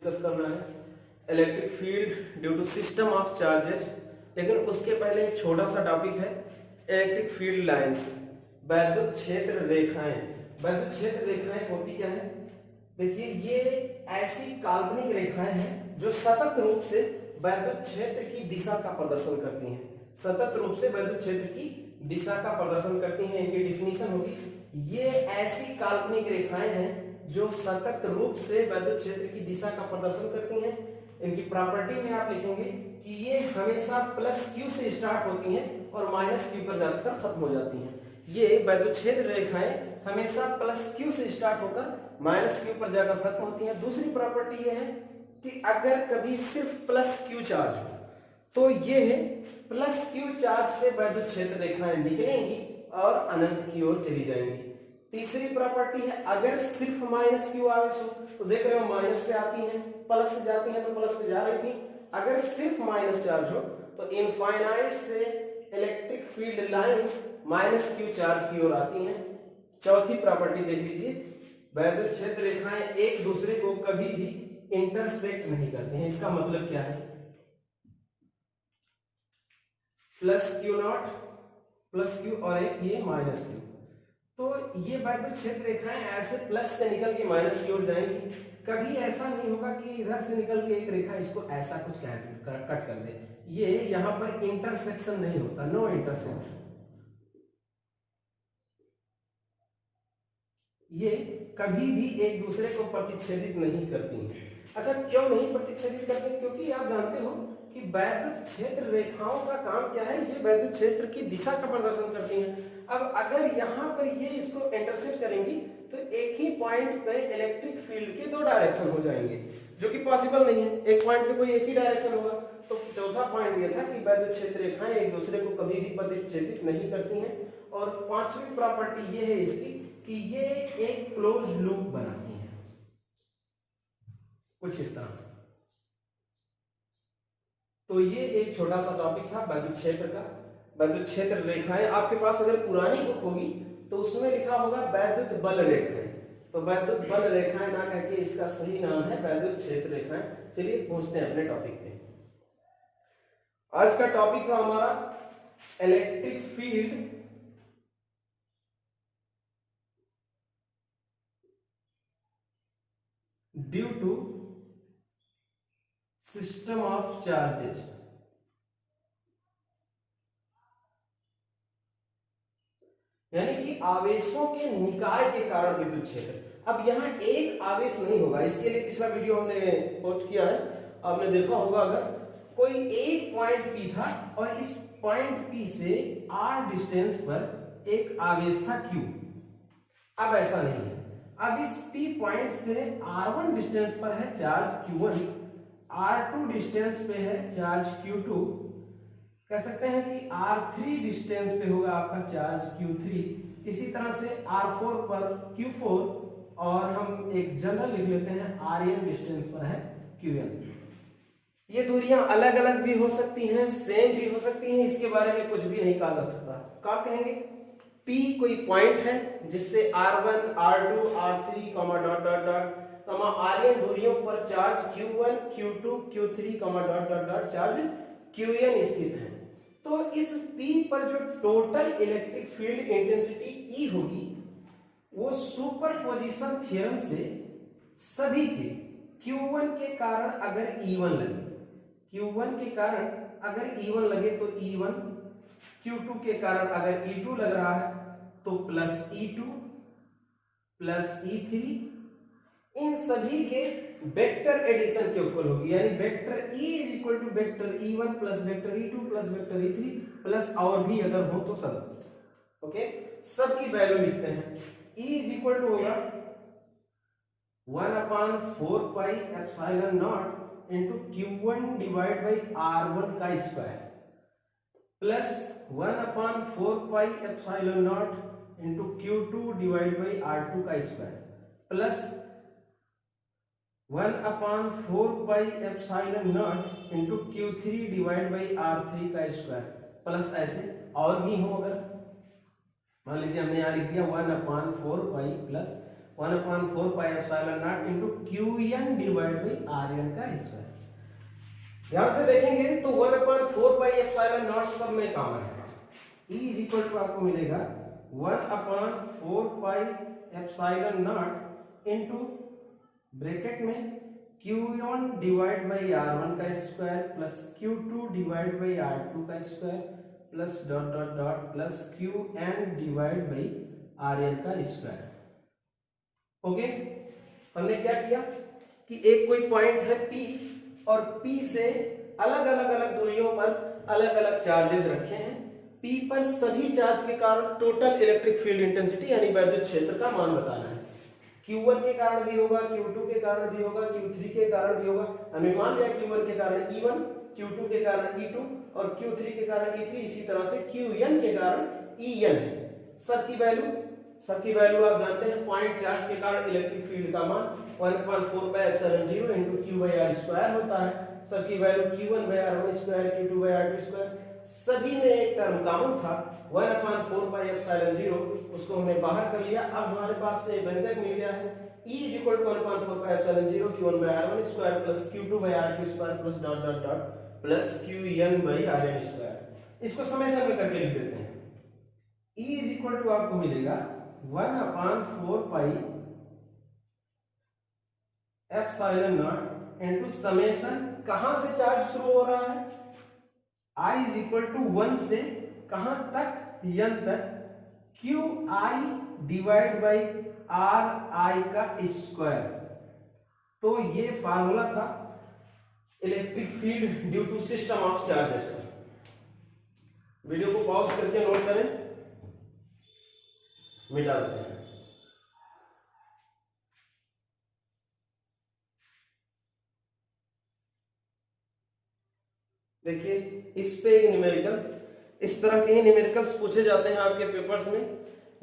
Discuss करना है electric field due to system of charges. लेकिन उसके पहले एक छोटा सा टॉपिक है इलेक्ट्रिक फील्ड लाइंस, वैद्युत क्षेत्र रेखाएं। वैद्युत क्षेत्र रेखाएं होती क्या है? देखिए, ये ऐसी काल्पनिक रेखाएं हैं जो सतत रूप से वैद्युत क्षेत्र की दिशा का प्रदर्शन करती हैं। सतत रूप से वैद्युत क्षेत्र की दिशा का प्रदर्शन करती हैं। इनकी डिफिनीशन होगी, ये ऐसी काल्पनिक रेखाएं हैं जो सतत रूप से वैद्युत क्षेत्र की दिशा का प्रदर्शन करती हैं। इनकी प्रॉपर्टी में आप लिखेंगे कि ये हमेशा प्लस क्यू से स्टार्ट होती हैं और माइनस क्यू पर जाकर खत्म हो जाती हैं। ये वैद्युत क्षेत्र रेखाएं हमेशा प्लस क्यू से स्टार्ट होकर माइनस क्यू पर जाकर खत्म होती हैं। दूसरी प्रॉपर्टी ये है कि अगर कभी सिर्फ प्लस क्यू चार्ज हो तो ये प्लस क्यू चार्ज से वैद्युत क्षेत्र रेखाएं निकलेंगी और अनंत की ओर चली जाएंगी। तीसरी प्रॉपर्टी है, अगर सिर्फ माइनस क्यू आवेश हो तो देख रहे हो माइनस पे आती हैं, प्लस से जाती हैं तो प्लस पे जा रही थी। अगर सिर्फ माइनस चार्ज हो तो इनफाइनाइट से electric field lines minus Q charge की ओर आती हैं। चौथी प्रॉपर्टी देख लीजिए, वैद्युत क्षेत्र रेखाएं एक दूसरे को कभी भी इंटरसेक्ट नहीं करते हैं। इसका मतलब क्या है? Plus Q not plus Q और एक ये माइनस क्यू, तो ये वैद्युत क्षेत्र रेखाएं ऐसे प्लस से निकल के माइनस की ओर जाएंगी। कभी ऐसा नहीं होगा कि इधर से निकल के एक रेखा इसको ऐसा कुछ कट कर दे। ये यहां पर इंटरसेक्शन नहीं होता, नो इंटरसेक्शन। ये कभी भी एक दूसरे को प्रतिच्छेदित नहीं करती हैं। अच्छा, क्यों नहीं प्रतिच्छेदित करती? क्योंकि आप जानते हो कि वैद्युत क्षेत्र रेखाओं का काम क्या है? ये वैद्युत क्षेत्र की दिशा का प्रदर्शन करती हैं। अब अगर यहाँ पर ये इसको इंटरसेक्ट करेंगी तो एक ही पॉइंट पे इलेक्ट्रिक फील्ड के दो डायरेक्शन हो जाएंगे, जो कि पॉसिबल नहीं है। एक पॉइंट पे कोई एक ही डायरेक्शन होगा। तो चौथा पॉइंट ये था कि वैद्युत क्षेत्र रेखाएं एक दूसरे को कभी भी प्रतिच्छेदित नहीं करती हैं। और पांचवी प्रॉपर्टी ये है इसकी कि ये एक क्लोज लूप बनाती हैं, कुछ इस तरह से। तो ये एक छोटा सा टॉपिक था वैद्युत क्षेत्र का। वैद्युत क्षेत्र रेखाएं आपके पास अगर पुरानी बुक होगी तो उसमें लिखा होगा वैद्युत बल रेखाएं। तो वैद्युत बल रेखाएं ना कह के इसका सही नाम है वैद्युत क्षेत्र रेखाएं। चलिए पहुंचते हैं अपने टॉपिक पे। आज का टॉपिक था हमारा electric field due to system of charges. यानी कि आवेशों के निकाय के कारण विद्युत क्षेत्र। अब यहां एक आवेश नहीं होगा, इसके लिए पिछला वीडियो हमने पोस्ट किया है, आपने देखा होगा। अगर कोई एक पॉइंट P था और इस पॉइंट P से r डिस्टेंस पर एक आवेश था Q। अब ऐसा नहीं है। अब इस P पॉइंट से r1 डिस्टेंस पर है चार्ज Q1, r2 डिस्टेंस पे है चार्ज Q2, कह सकते हैं कि r3 डिस्टेंस पे होगा आपका चार्ज Q3, इसी तरह से r4 पर Q4, और हम एक जनरल लिख लेते हैं rn डिस्टेंस पर है Qn। ये दूरियां अलग अलग भी हो सकती हैं, सेम भी हो सकती हैं, इसके बारे में कुछ भी नहीं कहा जा सकता। क्या कहेंगे? P कोई पॉइंट है जिससे r1, r2, r3, dot dot dot rn दूरियों पर charge Q1, Q2, Q3, dot dot dot charge Qn स्थित है। तो इस P पर जो total electric field intensity E होगी वो सुपरपोजिशन थ्योरम से सभी के Q1 के कारण अगर E1 लगे, Q1 के कारण अगर E1 लगे तो E1, Q2 के कारण अगर E2 लग रहा है तो प्लस E2 प्लस E3, इन सभी के वेक्टर एडिशन के ऊपर होगी। यानी vector E is equal to vector E1 plus vector E2 plus vector E3 plus और भी अगर हो तो सब। ओके, सब की वैल्यू लिखते हैं। E इज इक्वल टू होगा 1/4 pi epsilon not into Q1 divide by R1 का square plus 1/4 pi epsilon not into Q2 divide by R2 का square plus 1/4 pi epsilon not into Q3 divide by R3 का square plus ऐसे और भी हो। अगर मान लीजिए हमने यहाँ लिख दिया 1/4 pi plus 1/4πε0 into Qn divide by Rn का स्क्वायर। ध्यान से देखेंगे तो 1/4πε0 सब में कॉमन है। E इज इक्वल टू आपको मिलेगा 1/4πε0 इंटू ब्रैकेट में Q1 डिवाइड बाई R1 का square plus Q2 divide by R2 का square plus dot dot dot plus Qn divide by Rn का स्क्वायर। ओके, हमने क्या किया कि एक कोई पॉइंट है P और P से अलग अलग दूरियों पर अलग अलग चार्जेस रखे हैं। P पर सभी चार्ज के कारण टोटल इलेक्ट्रिक फील्ड इंटेंसिटी यानी वैद्युत क्षेत्र का मान बताना है। Q1 के कारण भी होगा, Q2 के कारण भी होगा, Q3 के कारण भी होगा। हमने मान लिया Q1 के कारण E1, Q2 के कारण E2 और Q3 के कारण E3, इसी तरह से Qn के कारण En है। सबकी वैल्यू आप जानते हैं। पॉइंट चार्ज के कारण इलेक्ट्रिक फील्ड का मान 1/4πε0 इंटू Q/r² होता है। सबकी वैल्यू Q1/r1², Q2/r2²। सभी में एक टर्म कॉमन था 1/4πε0, उसको हमने बाहर कर लिया। अब हमारे पास से व्यंजक मिल गया है E = 1/4πε0 Q1/r1² plus Q2/r2² plus dot dot dot plus Qn/Rn²। इसको समेशन में करके लिख देते हैं। E = आपको मिलेगा 1/4πε0 इंटू समेशन कहां से चार्ज शुरू हो रहा है I = 1 से कहां तक, n तक, Qi डिवाइड बाई Ri का स्क्वायर। तो ये फार्मूला था electric field due to system of charges का। वीडियो को पॉज करके नोट करें, मिटा देते हैं। देखिए इस पे एक न्यूमेरिकल, इस तरह के ही न्यूमेरिकल्स पूछे जाते हैं आपके पेपर्स में।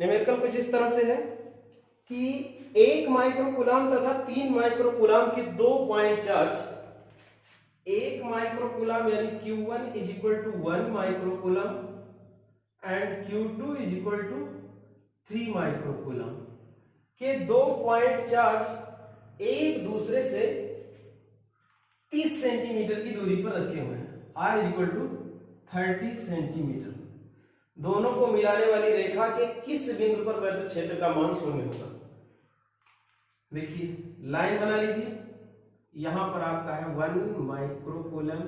न्यूमेरिकल कुछ इस तरह से है कि 1 माइक्रोकूलम तथा 3 माइक्रोकूलम के दो पॉइंट चार्ज, 1 माइक्रोकूलम यानी Q1 = 1 microcoulomb and Q2 = 3 microcoulomb के दो पॉइंट चार्ज एक दूसरे से 30 सेंटीमीटर की दूरी पर रखे हुए हैं। R = 30 centimetre. दोनों को मिलाने वाली रेखा के किस बिंदु पर वैद्युत क्षेत्र का मान 0 होगा? देखिए लाइन बना लीजिए। यहां पर आपका है 1 माइक्रोकूलम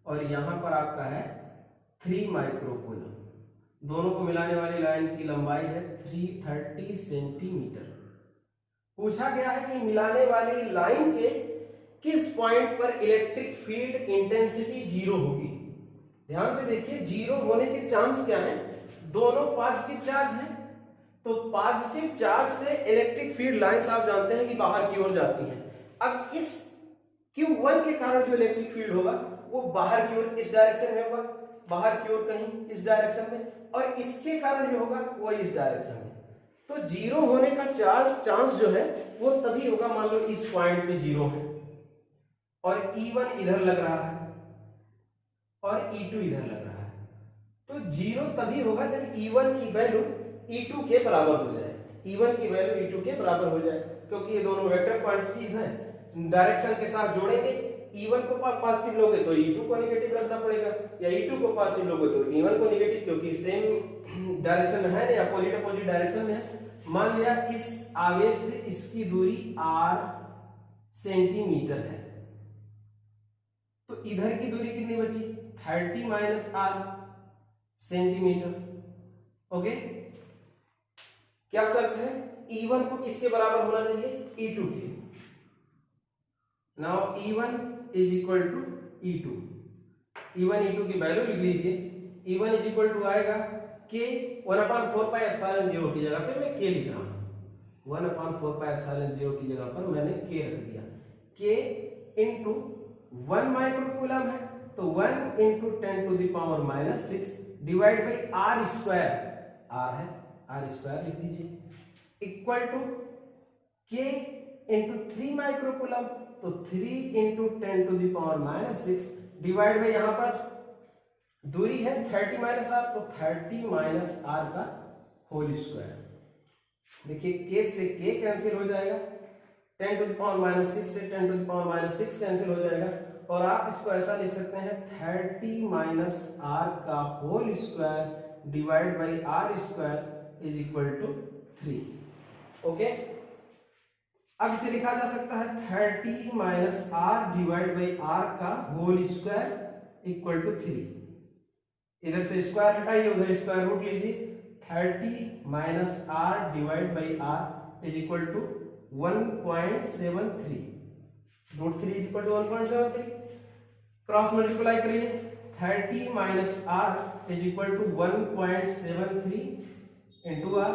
और यहां पर आपका है 3 माइक्रोकूलम। दोनों को मिलाने वाली लाइन की लंबाई है 330 सेंटीमीटर। पूछा गया है कि मिलाने वाली लाइन के किस पॉइंट पर इलेक्ट्रिक फील्ड इंटेंसिटी 0 होगी। ध्यान से देखिए, 0 होने के चांस क्या है? दोनों पॉजिटिव चार्ज हैं, तो पॉजिटिव चार्ज से इलेक्ट्रिक फील्ड लाइंस आप जानते हैं कि बाहर की ओर जाती हैं। अब इस Q1 के कारण जो इलेक्ट्रिक फील्ड होगा वो बाहर की ओर इस डायरेक्शन में होगा, बाहर की ओर कहीं इस डायरेक्शन में, और इसके कारण जो होगा वो इस डायरेक्शन में। तो 0 होने का चांस जो है वो तभी होगा, मान लो इस पॉइंट पे 0 है और E1 इधर लग रहा है और E2 इधर लग रहा है। तो 0 तभी होगा जब E1 की वैल्यू E2 के बराबर हो जाए। E1 की वैल्यू E2 के बराबर हो जाए, क्योंकि ये दोनों वेक्टर क्वांटिटीज हैं, डायरेक्शन के साथ जोड़ेंगे। E1 को पॉजिटिव लोगे तो E2 को नेगेटिव रखना पड़ेगा, या E2 को पॉजिटिव लोगे तो E1 को नेगेटिव, क्योंकि सेम डायरेक्शन में है या अपोजिट डायरेक्शन में है। मान लिया इस आवेश से इसकी दूरी R सेंटीमीटर है, तो इधर की दूरी कितनी बची? 30 - R सेंटीमीटर। ओके, क्या शर्त है? E1 को किसके बराबर होना चाहिए? E2 के। Now E1 = E2। E1 E2 की वैल्यू लिख लीजिए। E1 = आएगा K 1/4πε0 की जगह पे मैं K लिख रहा हूं। 1/4πε0 की जगह पर मैंने K रख दिया। K × 1 माइक्रोकूलम है तो 1 × 10⁻⁻6 डिवाइड बाई R², R है, R² लिख दीजिए, इक्वल टू K × 3 माइक्रोकूलम तो 3 × 10⁻⁻6 डिवाइड बाई, यहां पर दूरी है 30 - R तो 30 - R का होल स्क्वायर। देखिए k से k कैंसिल हो जाएगा, 10 टू द पावर माइनस 6 से 10 to the power minus 6 cancel हो जाएगा, और आप इसको ऐसा लिख सकते हैं 30 माइनस r का whole square divide by r square is equal to 3। Okay, अब इसे लिखा जा सकता है 30 minus r divide by r का होल स्क्वायर इक्वल टू 3। इधर से स्क्वायर हटाइए, उधर स्क्वायर रूट लीजिए, 30 minus r divide by r is equal to 1.73, root 3 is equal to 1.73। Cross multiply करिए, 30 minus r is equal to 1.73 into r,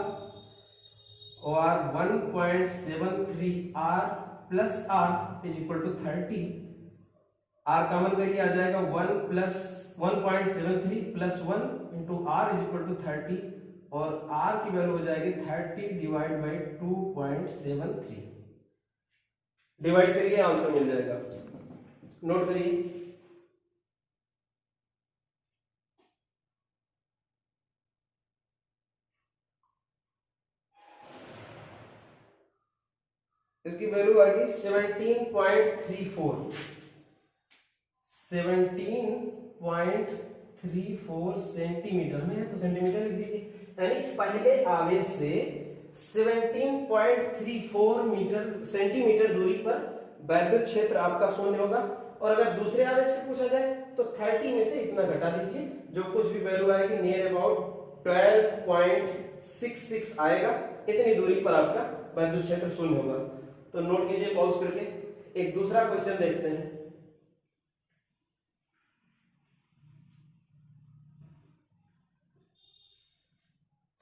और 1.73 r plus r is equal to 30। r common करिए, आ जाएगा 1 plus 1.73 plus 1 into r is equal to 30, और r की value हो जाएगी 30 divide by 2.73। Divide करिए, आंसर मिल जाएगा। नोट करिए, इसकी वैल्यू आएगी 17.34, 17.34 सेंटीमीटर में है तो सेंटीमीटर लिख दीजिए, यानी पहले आवेश से 17.34 मीटर सेंटीमीटर दूरी पर वैद्युत क्षेत्र आपका शून्य होगा। और अगर दूसरे आवेश से पूछा जाए तो 30 में से इतना घटा दीजिए, जो कुछ भी वैल्यू आएगी नियर अबाउट 12.66 आएगा, इतनी दूरी पर आपका वैद्युत क्षेत्र शून्य होगा। तो नोट कीजिए पॉज करके। एक दूसरा क्वेश्चन देखते हैं।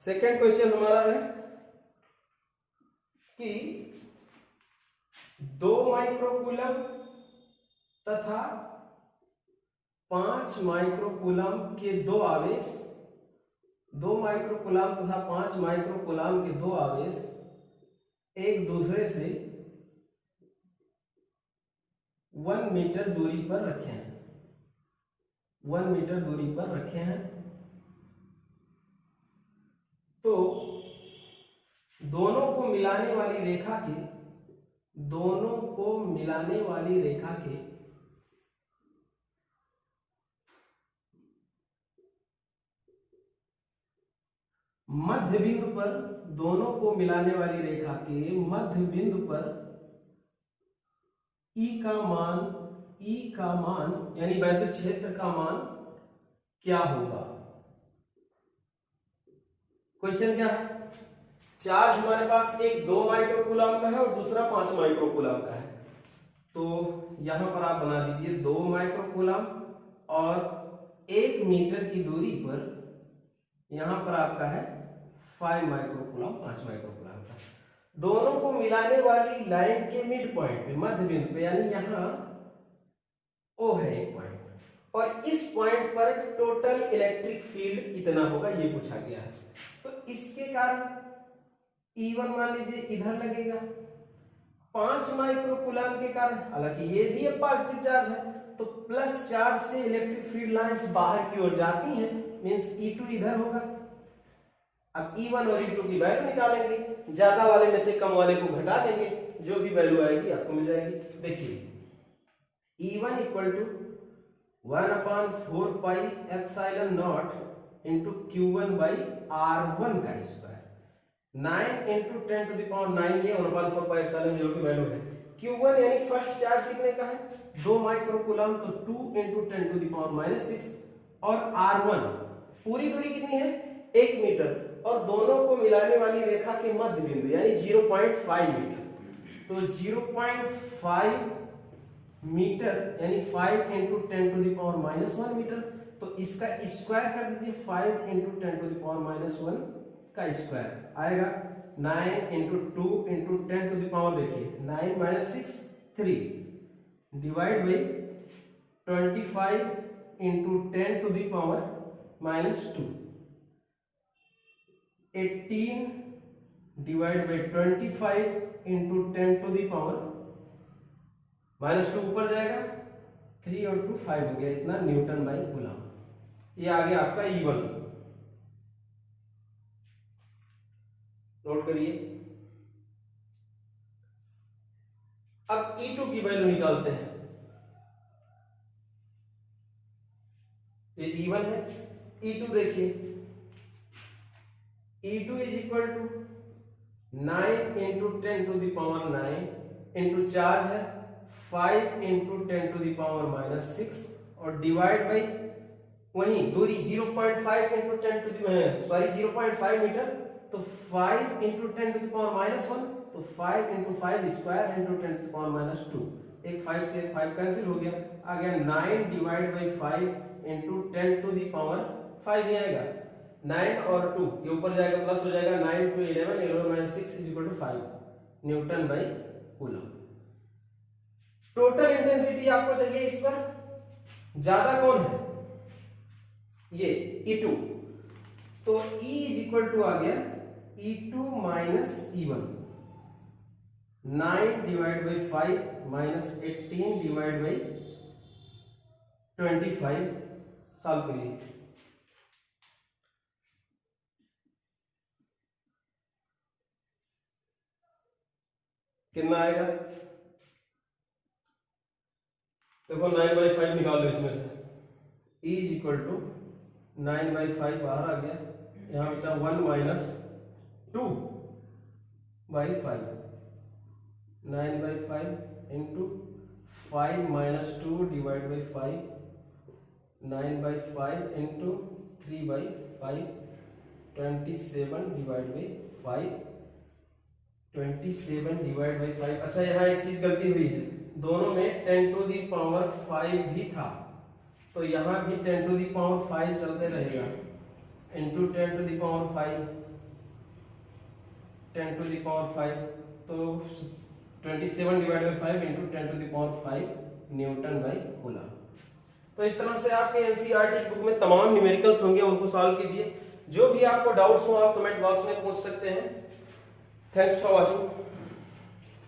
सेकंड क्वेश्चन हमारा है कि 2 माइक्रोकूलम तथा 5 माइक्रोकूलम के दो आवेश, 2 माइक्रोकूलम तथा 5 माइक्रोकूलम के दो आवेश एक दूसरे से 1 मीटर दूरी पर रखे हैं, 1 मीटर दूरी पर रखे हैं। तो दोनों को मिलाने वाली रेखा के, दोनों को मिलाने वाली रेखा के मध्य बिंदु पर, दोनों को मिलाने वाली रेखा के मध्य बिंदु पर E का मान, E का मान यानी वैद्युत क्षेत्र का मान क्या होगा। क्वेश्चन क्या है, चार्ज हमारे पास एक 2 माइक्रोकूलम का है और दूसरा 5 माइक्रोकूलम का है। तो यहां पर आप बना दीजिए 2 माइक्रोकूलम और 1 मीटर की दूरी पर यहां पर आपका है 5 माइक्रोकूलम, 5 माइक्रोकूलम का। दोनों को मिलाने वाली लाइन के मिड पॉइंट पे, मध्य बिंदु पे, यानी यहां O है एक पॉइंट, और इस पॉइंट पर टोटल इलेक्ट्रिक फील्ड कितना होगा ये पूछा गया है। तो इसके कारण E1 मान लीजिए इधर लगेगा, 5 माइक्रोकूलम के कारण, हालांकि ये भी एक पॉजिटिव चार्ज है, तो प्लस चार्ज से इलेक्ट्रिक फील्ड लाइंस बाहर की ओर जाती हैं, मींस E2 इधर होगा। अब E1 और E2 की वैल्यू निकालेंगे, ज्यादा वाले में से कम वाले को घटा देंगे, जो भी वैल्यू आएगी आपको मिल जाएगी। देखिए E1 equal to 1/4 pi epsilon naught into Q1 by R1 का square, 9 into 10 to the power 9, ये 1/4 पाई एप्सिलॉन 0 की वैल्यू है। Q1 यानी फर्स्ट चार्ज कितने का है, 2 माइक्रोकूलम, तो 2 इंटू 10 टू द पावर -6, और R1 पूरी दूरी कितनी है 1 मीटर, और दोनों को मिलाने वाली रेखा के मध्य बिंदु यानी 0.5 मीटर, तो 0.5 मीटर यानी 5 into 10 to the power -1 metre, तो इसका स्क्वायर कर दीजिए, 5 इंटू 10 टू द पावर -1 का स्क्वायर आएगा 9 into 2 into 10 to the power, देखिए 9 - 6 3 divide by 25 into 10 to the power -2, 18 divide by 25 into 10 to the power -2, ऊपर जाएगा 3 और 2 5 हो गया, इतना न्यूटन बाई कूलम। ये आ गया आपका E1। नोट करिए। अब E2 की वैल्यू निकालते हैं। ये E1 है, E2 देखिए, E2 is equal to 9 into 10 to the power 9 into charge है 5 इंटू 10 टू द पावर -6 और डिवाइड बाई वही दूरी 0.5 इंटू 10 टू द 0.5 मीटर, तो 5 इंटू 10 टू द पावर -1, तो 5 into 5 square into 10 to the power -2, एक 5 से एक 5 कैंसिल हो गया, आ गया 9 divide by 5 into 10 to the power 5 ही आएगा। 9 और 2 ये ऊपर जाएगा प्लस हो जाएगा, 9 to 11, 11 - 6 is equal to 5 newton by coulomb. Total intensity आपको चाहिए इस पर, ज्यादा कौन है ये E2, तो E इज इक्वल टू आ गया E2 minus E1, 9 divide by 5 minus 18 divide by 25, solve करिए। कितना आएगा देखो, 9/5 निकाल लो इसमें से, E इज इक्वल टू 9/5 बाहर आ गया, यहाँ बचा 1 minus 2/5, 9/5 into 5 minus 2 divide by 5, 9/5 into 3/5, 27 divide by 5, 27 divide by 5। अच्छा यहाँ एक चीज गलती हुई है, दोनों में 10 टू दी पावर 5 भी था, तो यहाँ भी 10 टू दी पावर 5 चलते रहेगा, into 10 to the power 5, 10 to the power 5, तो 27 divide by 5 into 10 to the power 5 newton by coulomb. तो इस तरह से आपके एनसीईआरटी बुक में तमाम न्यूमेरिकल्स होंगे, उनको सॉल्व कीजिए। जो भी आपको डाउट्स हो आप कमेंट बॉक्स में पूछ सकते हैं। Thanks for watching.